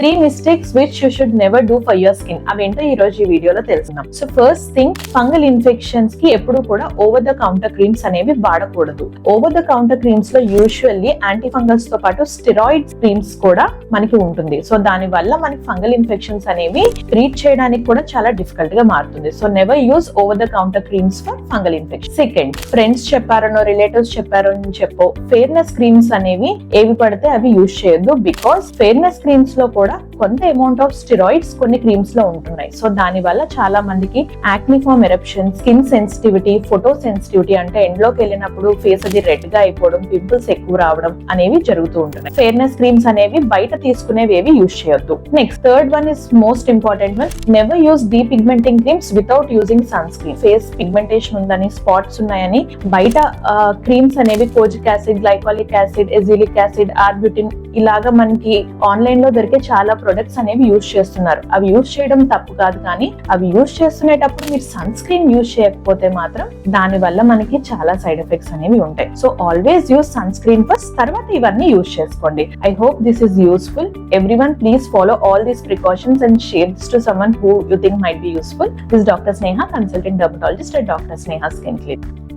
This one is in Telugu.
3 mistakes which you should never do for your skin. అవేంటో ఈ రోజు ఈ వీడియోలో తెలుసుకుందాం. So first thing, fungal infections కి ఎప్పుడు కూడా ఓవర్ ద కౌంటర్ క్రీమ్స్ అనేవి వాడకూడదు. ఓవర్ ద కౌంటర్ క్రీమ్స్ లో యూజువల్లీ యాంటీ ఫంగల్స్ తో పాటు స్టెరాయిడ్ క్రీమ్స్ కూడా మనకి ఉంటుంది. సో దాని వల్ల మనకి ఫంగల్ ఇన్ఫెక్షన్స్ అనేవి ట్రీట్ చేయడానికి కూడా చాలా డిఫికల్ట్ గా మారుతుంది. So never use over the counter creams for fungal infection. Second, friends చెప్పారనో రిలేటివ్స్ చెప్పారని చెప్పో ఫెయిర్నెస్ క్రీమ్స్ అనేవి ఏవి పడితే అవి యూజ్ చేయొద్దు. బికాస్ ఫెయిర్నెస్ క్రీమ్స్ లో కూడా కొంత అమౌంట్ ఆఫ్ స్టెరాయిడ్స్ కొన్ని క్రీమ్స్ లో ఉంటున్నాయి. సో దాని వల్ల చాలా మందికి acneiform eruption, skin sensitivity, photo sensitivity అంటే ఎండ్లోకి వెళ్ళినప్పుడు ఫేస్ అది రెడ్ గా అయిపోవడం, పింపుల్స్ ఎక్కువ రావడం అనేవి జరుగుతూ ఉంటున్నాయి. ఫెయిర్నెస్ క్రీమ్స్ అనేవి బయట తీసుకునేవి ఏవి యూజ్ చేయొద్దు. Next third one is most important one, never use depigmenting creams without using sunscreen. Face pigmentation ఉందని, స్పాట్స్ ఉన్నాయని బయట క్రీమ్స్ అనేవి kojic acid, glycolic acid, azelaic acid, arbutin ఇలాగా మనకి ఆన్లైన్ లో దొరికే చాలా ప్రొడక్ట్స్ అనేవి యూజ్ చేస్తున్నారు. అవి యూజ్ చేయడం తప్పు కాదు, కానీ అవి యూజ్ చేస్తునేటప్పుడు మీరు సన్ స్క్రీన్ యూజ్ చేయకపోతే మాత్రం దాని వల్ల మనకి చాలా సైడ్ ఎఫెక్ట్స్ అనేవి ఉంటాయి. So always use sunscreen first, తర్వాత ఇవన్నీ యూజ్ చేసుకోండి. I hope this is useful. Everyone please follow all these precautions and share this to someone who you think might be useful. This doctor Sneha, consultant dermatologist at Dr. Sneha Skin Clinic.